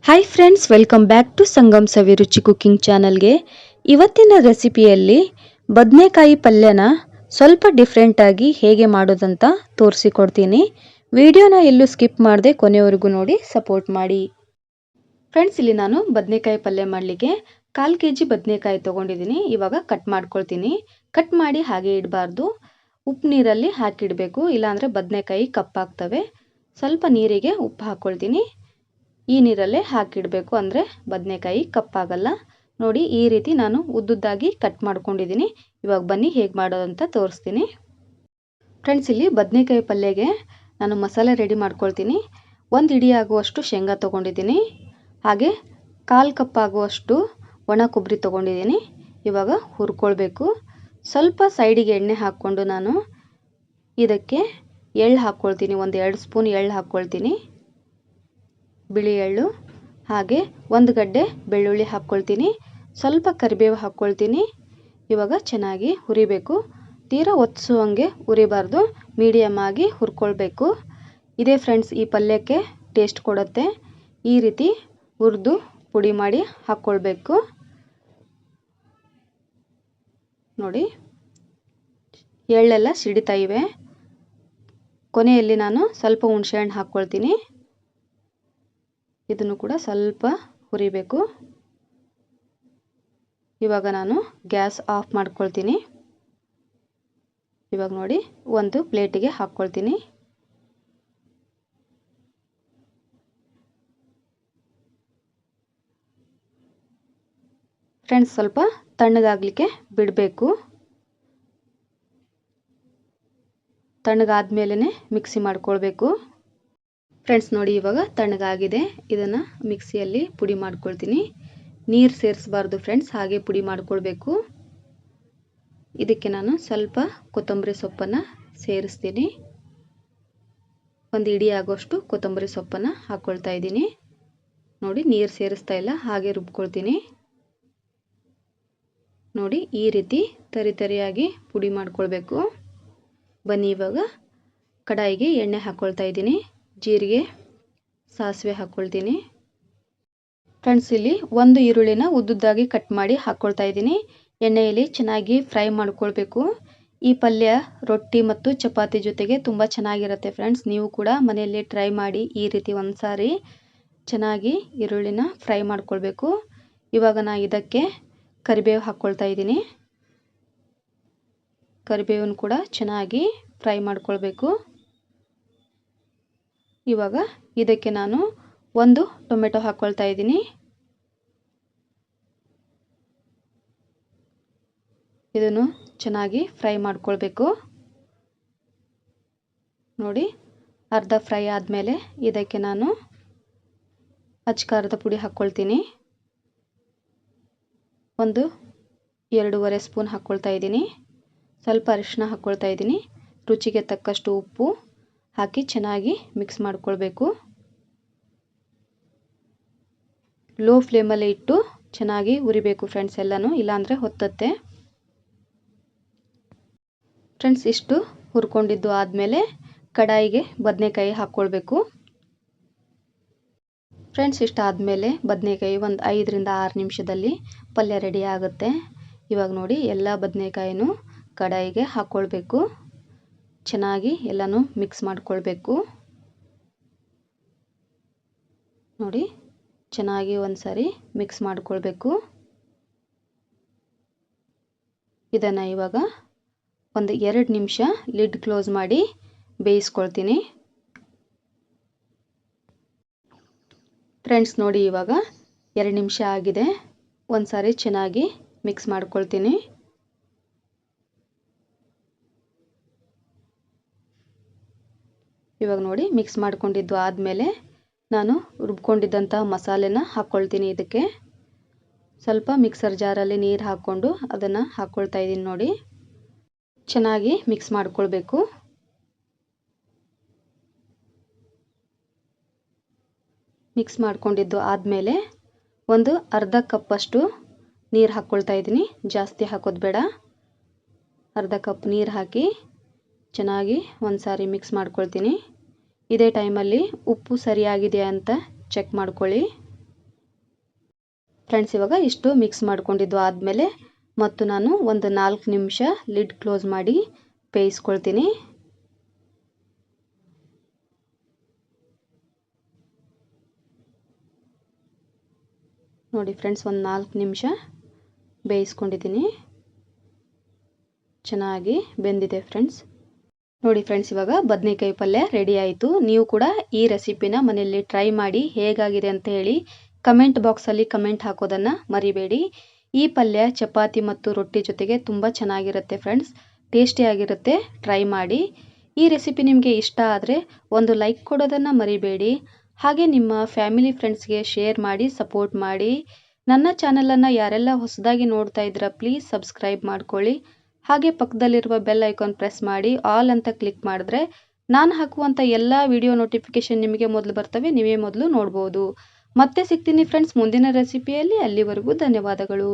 Hi friends, welcome back to Sangam Saviruchi cooking ಚಾನಲ್ಗೆ. ಇವತ್ತಿನ ರೆಸಿಪಿಯಲ್ಲಿ ಬದನೆಕಾಯಿ ಪಲ್ಯನ ಸ್ವಲ್ಪ ಡಿಫ್ರೆಂಟಾಗಿ ಹೇಗೆ ಮಾಡೋದಂತ ತೋರಿಸಿಕೊಡ್ತೀನಿ. ವಿಡಿಯೋನ ಎಲ್ಲೂ ಸ್ಕಿಪ್ ಮಾಡದೆ ಕೊನೆವರೆಗೂ ನೋಡಿ ಸಪೋರ್ಟ್ ಮಾಡಿ. ಫ್ರೆಂಡ್ಸ್, ಇಲ್ಲಿ ನಾನು ಬದನೆಕಾಯಿ ಪಲ್ಯ ಮಾಡಲಿಕ್ಕೆ 1/4 kg ಬದನೆಕಾಯಿ ತೊಗೊಂಡಿದ್ದೀನಿ. ಇವಾಗ ಕಟ್ ಮಾಡ್ಕೊಳ್ತೀನಿ. ಕಟ್ ಮಾಡಿ ಹಾಗೆ ಇಡಬಾರ್ದು, ಉಪ್ಪು ನೀರಲ್ಲಿ ಹಾಕಿಡಬೇಕು, ಇಲ್ಲಾಂದರೆ ಬದನೆಕಾಯಿ ಕಪ್ಪಾಗ್ತವೆ. ಸ್ವಲ್ಪ ನೀರಿಗೆ ಉಪ್ಪು ಹಾಕ್ಕೊಳ್ತೀನಿ. ಈ ನೀರಲ್ಲೇ ಹಾಕಿಡಬೇಕು, ಅಂದರೆ ಬದನೆಕಾಯಿ ಕಪ್ಪಾಗಲ್ಲ. ನೋಡಿ, ಈ ರೀತಿ ನಾನು ಉದ್ದುದ್ದಾಗಿ ಕಟ್ ಮಾಡ್ಕೊಂಡಿದ್ದೀನಿ. ಇವಾಗ ಬನ್ನಿ ಹೇಗೆ ಮಾಡೋದಂತ ತೋರಿಸ್ತೀನಿ. ಫ್ರೆಂಡ್ಸ್, ಇಲ್ಲಿ ಬದನೆಕಾಯಿ ಪಲ್ಯಗೆ ನಾನು ಮಸಾಲೆ ರೆಡಿ ಮಾಡ್ಕೊಳ್ತೀನಿ. 1 ಹಿಡಿ ಆಗುವಷ್ಟು ಶೇಂಗಾ ತೊಗೊಂಡಿದ್ದೀನಿ. ಹಾಗೆ 1/4 ಕಪ್ ಆಗುವಷ್ಟು ಒಣ ಕೊಬ್ಬರಿ ತೊಗೊಂಡಿದ್ದೀನಿ. ಇವಾಗ ಹುರ್ಕೊಳ್ಬೇಕು. ಸ್ವಲ್ಪ ಸೈಡಿಗೆ ಎಣ್ಣೆ ಹಾಕ್ಕೊಂಡು ನಾನು ಇದಕ್ಕೆ ಎಳ್ಳು ಹಾಕ್ಕೊಳ್ತೀನಿ. 1-2 ಸ್ಪೂನ್ ಎಳ್ಳು ಹಾಕ್ಕೊಳ್ತೀನಿ, ಬಿಳಿ ಎಳ್ಳು. ಹಾಗೆ 1 ಗಡ್ಡೆ ಬೆಳ್ಳುಳ್ಳಿ ಹಾಕ್ಕೊಳ್ತೀನಿ. ಸ್ವಲ್ಪ ಕರಿಬೇವು ಹಾಕ್ಕೊಳ್ತೀನಿ. ಇವಾಗ ಚೆನ್ನಾಗಿ ಹುರಿಬೇಕು. ತೀರಾ ಒತ್ಸುವಂಗೆ ಹುರಿಬಾರ್ದು, ಮೀಡಿಯಮ್ ಆಗಿ ಹುರ್ಕೊಳ್ಬೇಕು. ಇದೇ ಫ್ರೆಂಡ್ಸ್ ಈ ಪಲ್ಯಕ್ಕೆ ಟೇಸ್ಟ್ ಕೊಡುತ್ತೆ. ಈ ರೀತಿ ಹುರಿದು ಪುಡಿ ಮಾಡಿ ಹಾಕ್ಕೊಳ್ಬೇಕು. ನೋಡಿ, ಎಳ್ಳೆಲ್ಲ ಸಿಡಿತಾ ಇವೆ. ಕೊನೆಯಲ್ಲಿ ನಾನು ಸ್ವಲ್ಪ ಹುಣಸೆಹಣ್ಣು ಹಾಕ್ಕೊಳ್ತೀನಿ. ಇದನ್ನು ಕೂಡ ಸ್ವಲ್ಪ ಹುರಿಬೇಕು. ಇವಾಗ ನಾನು ಗ್ಯಾಸ್ ಆಫ್ ಮಾಡ್ಕೊಳ್ತೀನಿ. ಇವಾಗ ನೋಡಿ, ಒಂದು ಪ್ಲೇಟಿಗೆ ಹಾಕ್ಕೊಳ್ತೀನಿ. ಫ್ರೆಂಡ್ಸ್, ಸ್ವಲ್ಪ ತಣ್ಣಗಾಗಲಿಕ್ಕೆ ಬಿಡಬೇಕು. ತಣ್ಣಗಾದ್ಮೇಲೆ ಮಿಕ್ಸಿ ಮಾಡ್ಕೊಳ್ಬೇಕು. ಫ್ರೆಂಡ್ಸ್ ನೋಡಿ, ಇವಾಗ ತಣ್ಣಗಾಗಿದೆ. ಇದನ್ನು ಮಿಕ್ಸಿಯಲ್ಲಿ ಪುಡಿ ಮಾಡ್ಕೊಳ್ತೀನಿ. ನೀರು ಸೇರಿಸಬಾರ್ದು ಫ್ರೆಂಡ್ಸ್, ಹಾಗೆ ಪುಡಿ ಮಾಡ್ಕೊಳ್ಬೇಕು. ಇದಕ್ಕೆ ನಾನು ಸ್ವಲ್ಪ ಕೊತ್ತಂಬರಿ ಸೊಪ್ಪನ್ನು ಸೇರಿಸ್ತೀನಿ. 1 ಹಿಡಿ ಆಗೋಷ್ಟು ಕೊತ್ತಂಬರಿ ಸೊಪ್ಪನ್ನು ಹಾಕ್ಕೊಳ್ತಾ ಇದ್ದೀನಿ. ನೋಡಿ, ನೀರು ಸೇರಿಸ್ತಾ ಇಲ್ಲ, ಹಾಗೆ ರುಬ್ಕೊಳ್ತೀನಿ. ನೋಡಿ, ಈ ರೀತಿ ತರಿಯಾಗಿ ಪುಡಿ ಮಾಡ್ಕೊಳ್ಬೇಕು. ಬನ್ನಿ, ಇವಾಗ ಕಡಾಯಿಗೆ ಎಣ್ಣೆ ಹಾಕ್ಕೊಳ್ತಾ ಇದ್ದೀನಿ. ಜೀರಿಗೆ, ಸಾಸಿವೆ ಹಾಕ್ಕೊಳ್ತೀನಿ. ಫ್ರೆಂಡ್ಸ್, ಇಲ್ಲಿ 1 ಈರುಳ್ಳಿನ ಉದ್ದುದ್ದಾಗಿ ಕಟ್ ಮಾಡಿ ಹಾಕ್ಕೊಳ್ತಾ ಇದ್ದೀನಿ. ಎಣ್ಣೆಯಲ್ಲಿ ಚೆನ್ನಾಗಿ ಫ್ರೈ ಮಾಡ್ಕೊಳ್ಬೇಕು. ಈ ಪಲ್ಯ ರೊಟ್ಟಿ ಮತ್ತು ಚಪಾತಿ ಜೊತೆಗೆ ತುಂಬ ಚೆನ್ನಾಗಿರುತ್ತೆ ಫ್ರೆಂಡ್ಸ್. ನೀವು ಕೂಡ ಮನೆಯಲ್ಲಿ ಟ್ರೈ ಮಾಡಿ. ಈ ರೀತಿ ಒಂದು ಸಾರಿ ಚೆನ್ನಾಗಿ ಈರುಳ್ಳಿನ ಫ್ರೈ ಮಾಡ್ಕೊಳ್ಬೇಕು. ಇವಾಗ ನಾನು ಇದಕ್ಕೆ ಕರಿಬೇವು ಹಾಕ್ಕೊಳ್ತಾ ಇದ್ದೀನಿ. ಕರಿಬೇವನ್ನು ಕೂಡ ಚೆನ್ನಾಗಿ ಫ್ರೈ ಮಾಡ್ಕೊಳ್ಬೇಕು. ಇವಾಗ ಇದಕ್ಕೆ ನಾನು 1 ಟೊಮೆಟೊ ಹಾಕ್ಕೊಳ್ತಾ ಇದ್ದೀನಿ. ಇದನ್ನು ಚೆನ್ನಾಗಿ ಫ್ರೈ ಮಾಡ್ಕೊಳ್ಬೇಕು. ನೋಡಿ, ಅರ್ಧ ಫ್ರೈ ಆದಮೇಲೆ ಇದಕ್ಕೆ ನಾನು ಅಚ್ಚಕಾರದ ಪುಡಿ ಹಾಕ್ಕೊಳ್ತೀನಿ. 1-2.5 ಸ್ಪೂನ್ ಹಾಕ್ಕೊಳ್ತಾ ಇದ್ದೀನಿ. ಸ್ವಲ್ಪ ಅರಿಶಿನ ಹಾಕ್ಕೊಳ್ತಾ ಇದ್ದೀನಿ. ರುಚಿಗೆ ತಕ್ಕಷ್ಟು ಉಪ್ಪು ಹಾಕಿ ಚೆನ್ನಾಗಿ ಮಿಕ್ಸ್ ಮಾಡ್ಕೊಳ್ಬೇಕು. ಲೋ ಫ್ಲೇಮಲ್ಲಿ ಇಟ್ಟು ಚೆನ್ನಾಗಿ ಹುರಿಬೇಕು ಫ್ರೆಂಡ್ಸ್ ಎಲ್ಲನೂ, ಇಲ್ಲಾಂದರೆ ಹೊತ್ತತ್ತೆ. ಫ್ರೆಂಡ್ಸ್, ಇಷ್ಟು ಹುರ್ಕೊಂಡಿದ್ದು ಆದಮೇಲೆ ಕಡಾಯಿಗೆ ಬದನೆಕಾಯಿ ಹಾಕ್ಕೊಳ್ಬೇಕು. ಫ್ರೆಂಡ್ಸ್, ಇಷ್ಟ ಆದಮೇಲೆ ಬದನೆಕಾಯಿ ಒಂದು 5-6 ನಿಮಿಷದಲ್ಲಿ ಪಲ್ಯ ರೆಡಿ ಆಗುತ್ತೆ. ಇವಾಗ ನೋಡಿ, ಎಲ್ಲ ಬದನೆಕಾಯಿನೂ ಕಡಾಯಿಗೆ ಹಾಕ್ಕೊಳ್ಬೇಕು. ಚೆನ್ನಾಗಿ ಎಲ್ಲನೂ ಮಿಕ್ಸ್ ಮಾಡ್ಕೊಳ್ಬೇಕು. ನೋಡಿ, ಚೆನ್ನಾಗಿ ಒಂದು ಸಾರಿ ಮಿಕ್ಸ್ ಮಾಡ್ಕೊಳ್ಬೇಕು. ಇದನ್ನು ಇವಾಗ 1-2 ನಿಮಿಷ ಲಿಡ್ ಕ್ಲೋಸ್ ಮಾಡಿ ಬೇಯಿಸ್ಕೊಳ್ತೀನಿ. ಫ್ರೆಂಡ್ಸ್ ನೋಡಿ, ಇವಾಗ 2 ನಿಮಿಷ ಆಗಿದೆ. ಒಂದು ಸಾರಿ ಚೆನ್ನಾಗಿ ಮಿಕ್ಸ್ ಮಾಡ್ಕೊಳ್ತೀನಿ. ಇವಾಗ ನೋಡಿ, ಮಿಕ್ಸ್ ಮಾಡ್ಕೊಂಡಿದ್ದು ಆದಮೇಲೆ ನಾನು ರುಬ್ಕೊಂಡಿದ್ದಂತಹ ಮಸಾಲೆನ ಹಾಕ್ಕೊಳ್ತೀನಿ. ಇದಕ್ಕೆ ಸ್ವಲ್ಪ ಮಿಕ್ಸರ್ ಜಾರಲ್ಲಿ ನೀರು ಹಾಕ್ಕೊಂಡು ಅದನ್ನು ಹಾಕ್ಕೊಳ್ತಾ ಇದ್ದೀನಿ. ನೋಡಿ, ಚೆನ್ನಾಗಿ ಮಿಕ್ಸ್ ಮಾಡ್ಕೊಳ್ಬೇಕು. ಮಿಕ್ಸ್ ಮಾಡ್ಕೊಂಡಿದ್ದು ಆದಮೇಲೆ ಒಂದು ಅರ್ಧ ಕಪ್ಪಷ್ಟು ನೀರು ಹಾಕ್ಕೊಳ್ತಾ ಇದ್ದೀನಿ. ಜಾಸ್ತಿ ಹಾಕೋದು ಬೇಡ. ಅರ್ಧ ಕಪ್ ನೀರು ಹಾಕಿ ಚೆನ್ನಾಗಿ ಒಂದು ಸಾರಿ ಮಿಕ್ಸ್ ಮಾಡ್ಕೊಳ್ತೀನಿ. ಇದೇ ಟೈಮಲ್ಲಿ ಉಪ್ಪು ಸರಿಯಾಗಿದೆ ಅಂತ ಚೆಕ್ ಮಾಡ್ಕೊಳ್ಳಿ. ಫ್ರೆಂಡ್ಸ್ ಇವಾಗ ಇಷ್ಟು ಮಿಕ್ಸ್ ಮಾಡ್ಕೊಂಡಿದ್ದು ಆದಮೇಲೆ ಮತ್ತು ನಾನು ಒಂದು 4 ನಿಮಿಷ ಲಿಡ್ ಕ್ಲೋಸ್ ಮಾಡಿ ಬೇಯಿಸ್ಕೊಳ್ತೀನಿ. ನೋಡಿ ಫ್ರೆಂಡ್ಸ್, ಒಂದು 4 ನಿಮಿಷ ಬೇಯಿಸ್ಕೊಂಡಿದ್ದೀನಿ. ಚೆನ್ನಾಗಿ ಬೆಂದಿದೆ ಫ್ರೆಂಡ್ಸ್. ನೋಡಿ ಫ್ರೆಂಡ್ಸ್, ಇವಾಗ ಬದನೆಕಾಯಿ ಪಲ್ಯ ರೆಡಿ ಆಯಿತು. ನೀವು ಕೂಡ ಈ ರೆಸಿಪಿನ ಮನೆಯಲ್ಲಿ ಟ್ರೈ ಮಾಡಿ ಹೇಗಾಗಿದೆ ಅಂತ ಹೇಳಿ ಕಮೆಂಟ್ ಬಾಕ್ಸಲ್ಲಿ ಕಮೆಂಟ್ ಹಾಕೋದನ್ನು ಮರಿಬೇಡಿ. ಈ ಪಲ್ಯ ಚಪಾತಿ ಮತ್ತು ರೊಟ್ಟಿ ಜೊತೆಗೆ ತುಂಬ ಚೆನ್ನಾಗಿರುತ್ತೆ ಫ್ರೆಂಡ್ಸ್, ಟೇಸ್ಟಿಯಾಗಿರುತ್ತೆ. ಟ್ರೈ ಮಾಡಿ. ಈ ರೆಸಿಪಿ ನಿಮಗೆ ಇಷ್ಟ ಆದರೆ ಒಂದು ಲೈಕ್ ಕೊಡೋದನ್ನು ಮರಿಬೇಡಿ. ಹಾಗೆ ನಿಮ್ಮ ಫ್ಯಾಮಿಲಿ ಫ್ರೆಂಡ್ಸ್ಗೆ ಶೇರ್ ಮಾಡಿ ಸಪೋರ್ಟ್ ಮಾಡಿ. ನನ್ನ ಚಾನಲನ್ನು ಯಾರೆಲ್ಲ ಹೊಸದಾಗಿ ನೋಡ್ತಾ ಇದ್ದೀರಾ ಪ್ಲೀಸ್ ಸಬ್ಸ್ಕ್ರೈಬ್ ಮಾಡ್ಕೊಳ್ಳಿ. ಹಾಗೆ ಪಕ್ಕದಲ್ಲಿರುವ ಬೆಲ್ ಐಕಾನ್ ಪ್ರೆಸ್ ಮಾಡಿ ಆಲ್ ಅಂತ ಕ್ಲಿಕ್ ಮಾಡಿದ್ರೆ ನಾನು ಹಾಕುವಂಥ ಎಲ್ಲ ವಿಡಿಯೋ ನೋಟಿಫಿಕೇಶನ್ ನಿಮಗೆ ಮೊದಲು ಬರ್ತವೆ, ನೀವೇ ಮೊದಲು ನೋಡ್ಬೋದು. ಮತ್ತೆ ಸಿಗ್ತೀನಿ ಫ್ರೆಂಡ್ಸ್ ಮುಂದಿನ ರೆಸಿಪಿಯಲ್ಲಿ. ಅಲ್ಲಿವರೆಗೂ ಧನ್ಯವಾದಗಳು.